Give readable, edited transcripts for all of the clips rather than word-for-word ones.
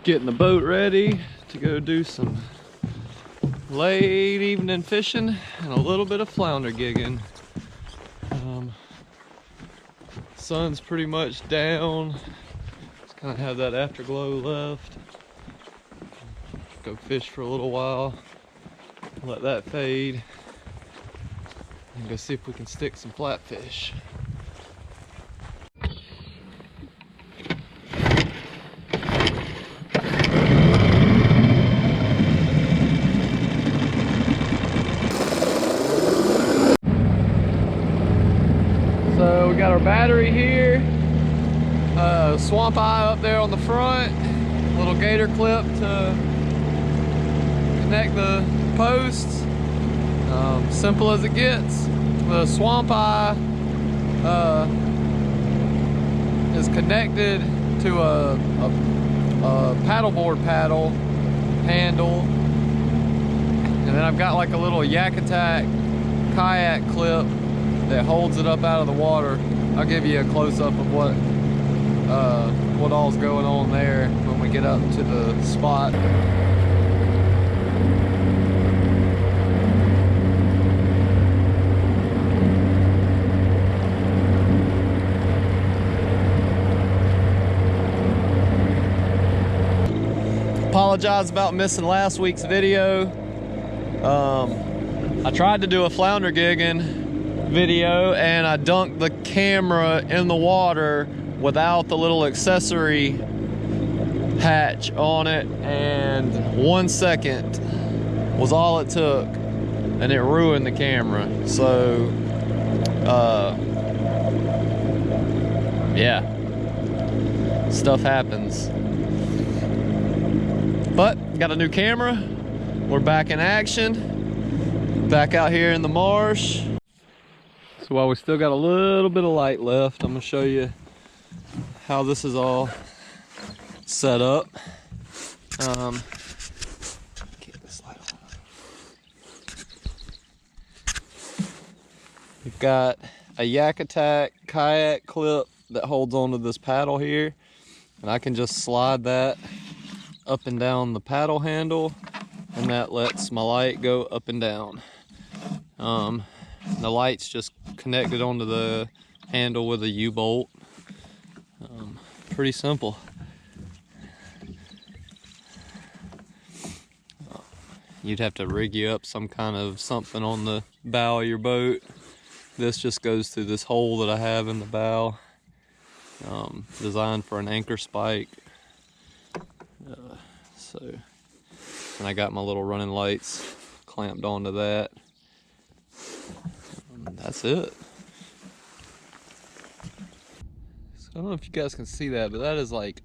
Getting the boat ready to go do some late evening fishing and a little bit of flounder gigging. Sun's pretty much down. Just kind of have that afterglow left. Go fish for a little while, let that fade, and go see if we can stick some flatfish. So we got our battery here, swamp eye up there on the front, little gator clip to connect the posts. Simple as it gets. The swamp eye is connected to a paddleboard paddle handle, and then I've got like a little LiketoFish kayak clip that holds it up out of the water. I'll give you a close-up of what all's going on there when we get up to the spot. Apologize about missing last week's video. I tried to do a flounder gigging video and I dunked the camera in the water without the little accessory hatch on it, and 1 second was all it took and it ruined the camera. So yeah, stuff happens. But got a new camera, we're back in action, back out here in the marsh. So while we still got a little bit of light left, I'm gonna show you how this is all set up. Get this light on. We've got a LiketoFish kayak clip that holds onto this paddle here, and I can just slide that up and down the paddle handle, and that lets my light go up and down. The light's just connected onto the handle with a U-bolt. Pretty simple. You'd have to rig you up some kind of something on the bow of your boat. This just goes through this hole that I have in the bow, designed for an anchor spike. And I got my little running lights clamped onto that. That's it. So I don't know if you guys can see that, but that is like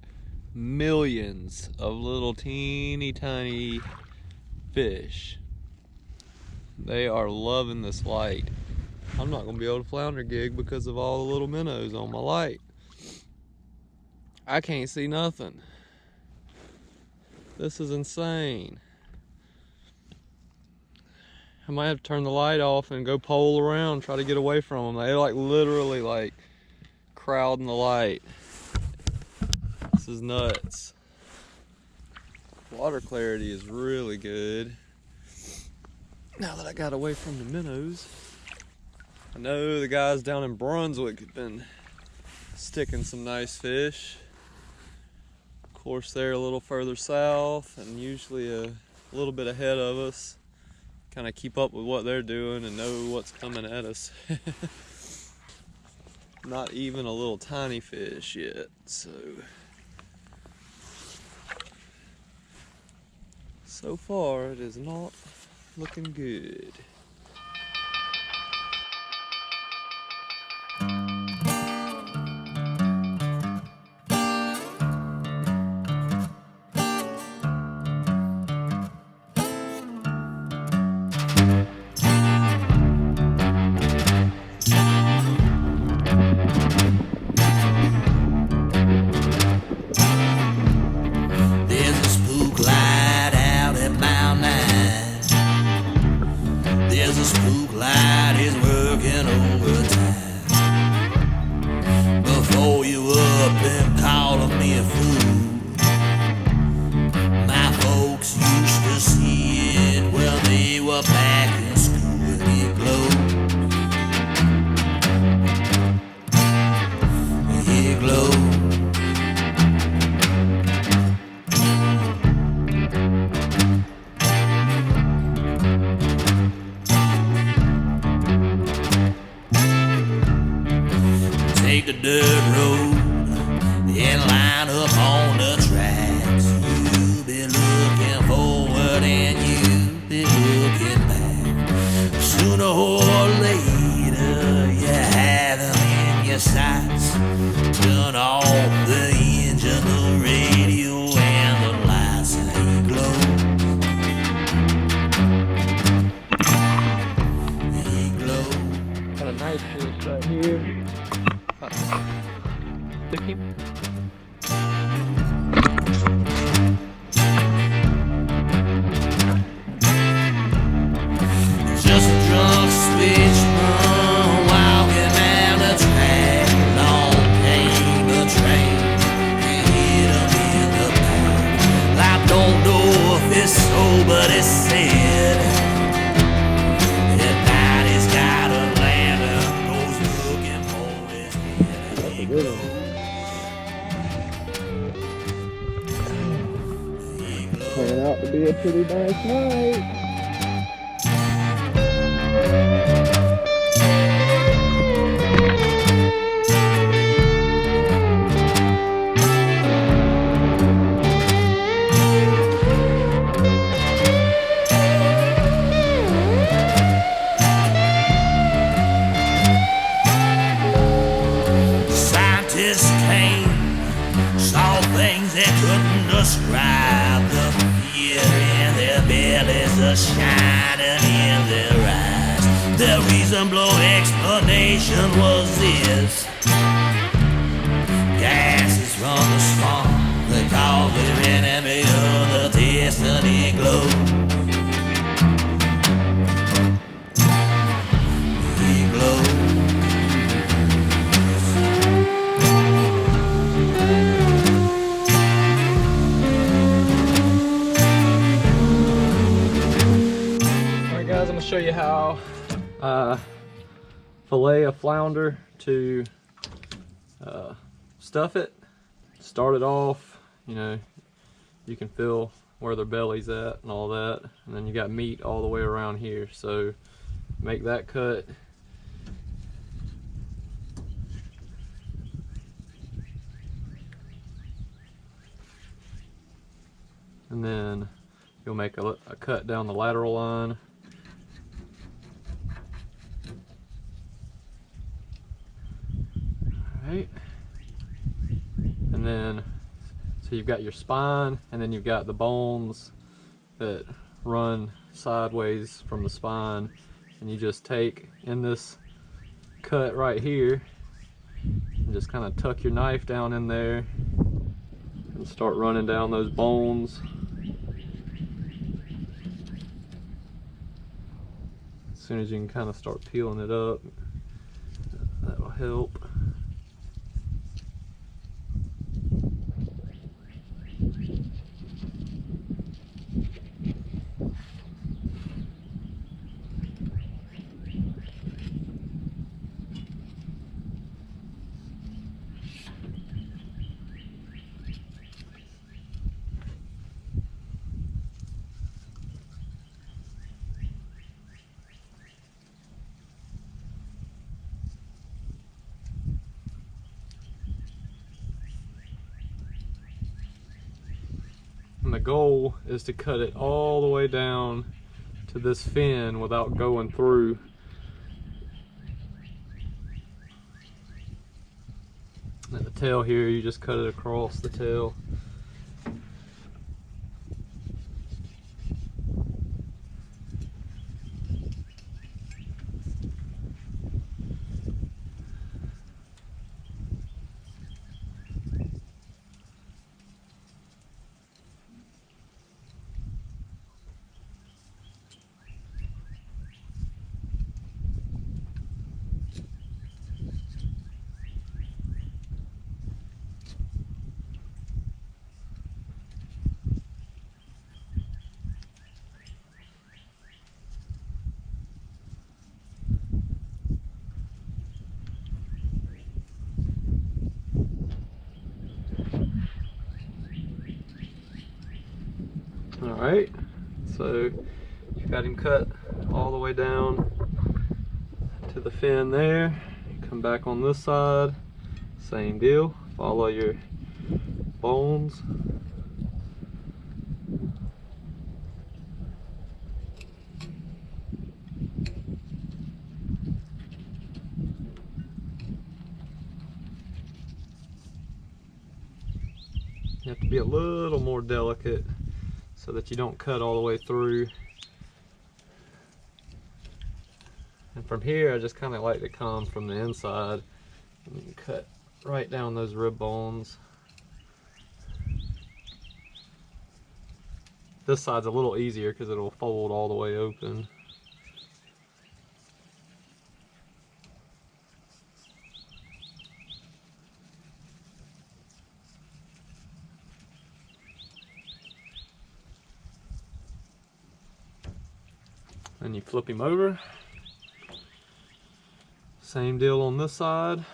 millions of little teeny tiny fish. They are loving this light. I'm not gonna be able to flounder gig because of all the little minnows on my light. I can't see nothing. This is insane. I might have to turn the light off and go pole around, try to get away from them. They're like literally like crowding the light. This is nuts. Water clarity is really good. Now that I got away from the minnows, I know the guys down in Brunswick have been sticking some nice fish. Of course, they're a little further south and usually a little bit ahead of us. Kind of keep up with what they're doing and know what's coming at us. Not even a little tiny fish yet, so far it is not looking good. road and line up on the tracks. You'll be looking forward and you'll be looking back. Sooner or later you have them in your sights. Turn off the engine, the radio, and the lights they glow. They glow. Got a nice fish right here. Stick him. Just a drunk switchman walking down the track. Long came the train and hit him in the back. I don't know if it's so, but it's said that night he's got a lantern, goes looking for his head. He glows. Turning out to be a pretty nice night. Scientists came, saw things they couldn't describe. The fear in their bellies, the shining in their eyes. Their reasonable explanation was this: gases from the swamp, they call their enemy of the destiny glow. He glows. Alright guys, I'm going to show you how I fillet a flounder to stuff it. Start it off, you know, you can feel where their belly's at and all that, and then you got meat all the way around here, so make that cut. And then you'll make a cut down the lateral line. Alright. And then, so you've got your spine, and then you've got the bones that run sideways from the spine. And you just take in this cut right here, and just kind of tuck your knife down in there and start running down those bones. As soon as you can kind of start peeling it up, that'll help. And the goal is to cut it all the way down to this fin without going through. And at the tail here, you just cut it across the tail. Alright, so you've got him cut all the way down to the fin there. Come back on this side, Same deal, follow your bones. You have to be a little more delicate so that you don't cut all the way through. And from here, I just kind of like to come from the inside and cut right down those rib bones. This side's a little easier because it'll fold all the way open. Then you flip him over. Same deal on this side.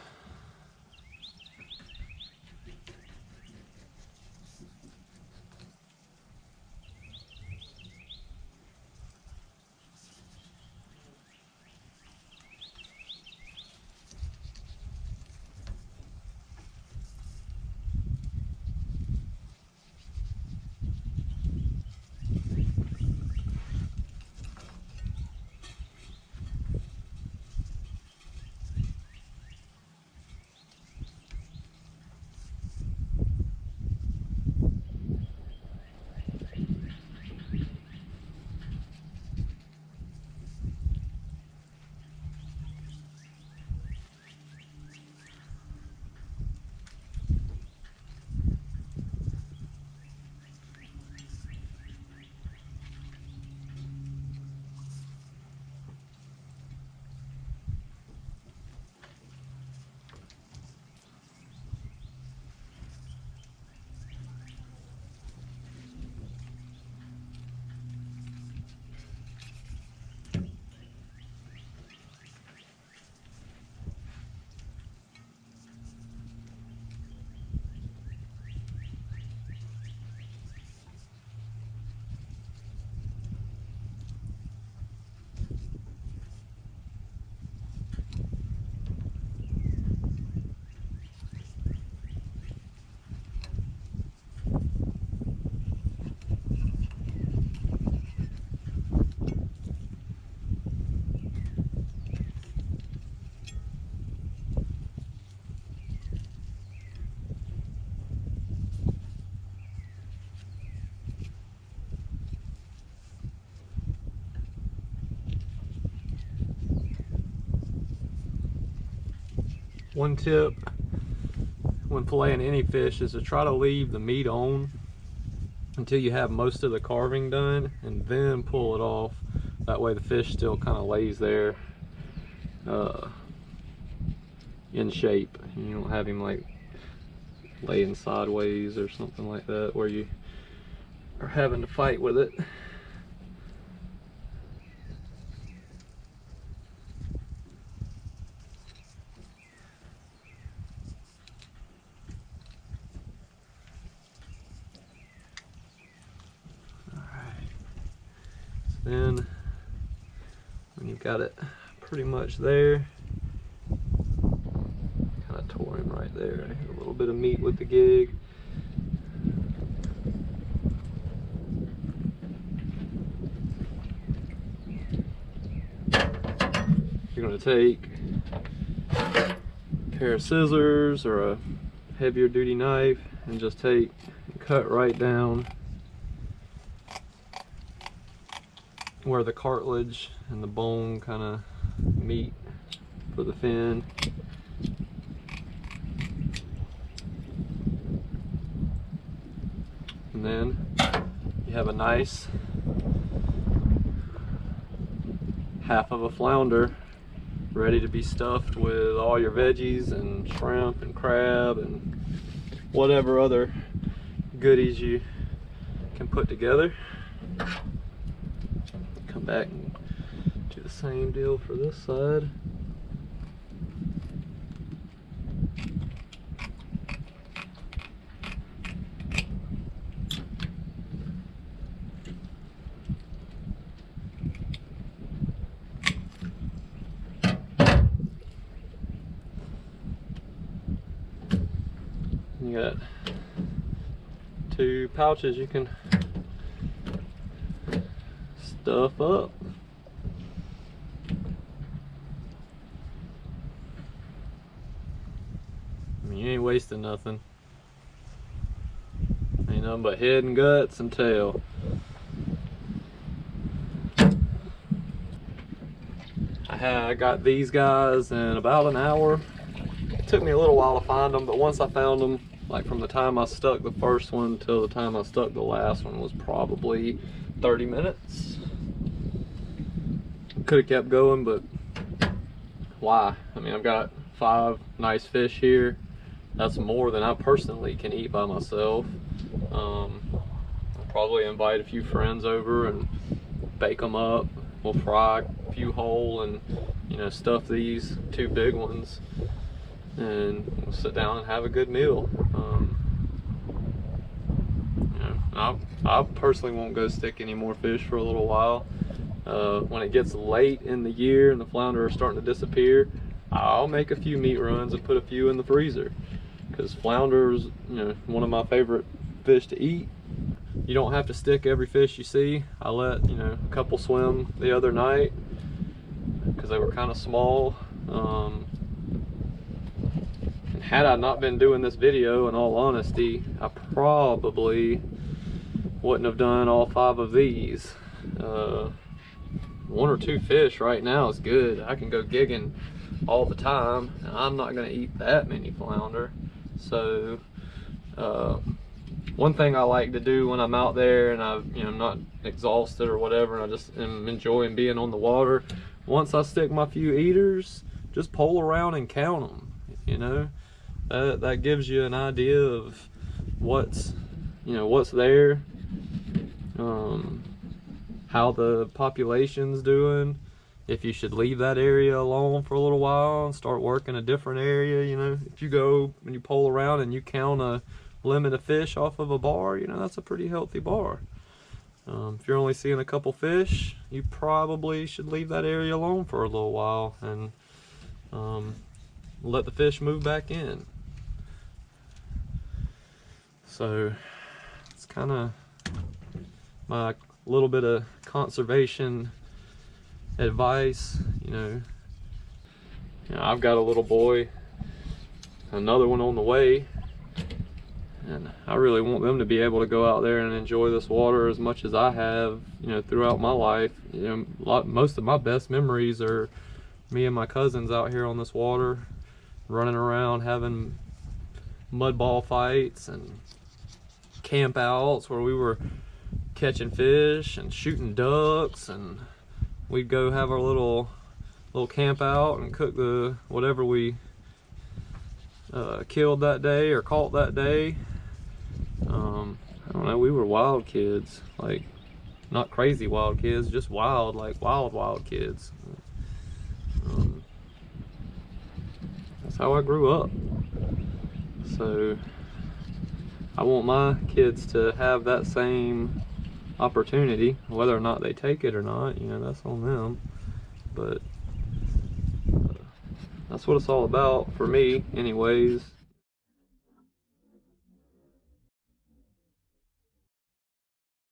One tip when filleting any fish is to try to leave the meat on until you have most of the carving done, and then pull it off. That way the fish still kind of lays there in shape. You don't have him like laying sideways or something like that where you are having to fight with it. Then when you've got it pretty much there, kind of tore him right there. I hit a little bit of meat with the gig. You're going to take a pair of scissors or a heavier duty knife and just take and cut right down where the cartilage and the bone kind of meet for the fin. And then you have a nice half of a flounder ready to be stuffed with all your veggies and shrimp and crab and whatever other goodies you can put together. Come back and do the same deal for this side. You got 2 pouches you can stuff up. I mean, you ain't wasting nothing. Ain't nothing but head and guts and tail. I got these guys in about an hour. It took me a little while to find them, but once I found them, like from the time I stuck the first one till the time I stuck the last one was probably 30 minutes. Could have kept going, but why? I mean, I've got 5 nice fish here. That's more than I personally can eat by myself. I'll probably invite a few friends over and bake them up. We'll fry a few whole and, you know, stuff these 2 big ones, and we'll sit down and have a good meal. You know, I personally won't go stick any more fish for a little while. When it gets late in the year and the flounder are starting to disappear, I'll make a few meat runs and put a few in the freezer, because flounder's, you know, one of my favorite fish to eat. You don't have to stick every fish you see. I let, you know, a couple swim the other night because they were kind of small. And had I not been doing this video, in all honesty, I probably wouldn't have done all 5 of these. 1 or 2 fish right now is good. I can go gigging all the time, and I'm not going to eat that many flounder. So one thing I like to do when I'm out there and I'm not exhausted or whatever, and I just am enjoying being on the water, once I stick my few eaters, just pole around and count them. You know, that gives you an idea of what's there, how the population's doing, if you should leave that area alone for a little while and start working a different area. You know, if you go and you pole around and you count a limit of fish off of a bar, you know, that's a pretty healthy bar. If you're only seeing a couple fish, you probably should leave that area alone for a little while and let the fish move back in. So it's kind of my little bit of conservation advice. You know, I've got a little boy, another one on the way, and I really want them to be able to go out there and enjoy this water as much as I have, you know, throughout my life. You know, most of my best memories are me and my cousins out here on this water, running around, having mud ball fights and camp outs where we were catching fish and shooting ducks, and we'd go have our little camp out and cook the whatever we killed that day or caught that day. I don't know, we were wild kids, like not crazy wild kids, just wild, like wild kids. That's how I grew up. So I want my kids to have that same opportunity. Whether or not they take it or not, you know, that's on them. But that's what it's all about for me anyways.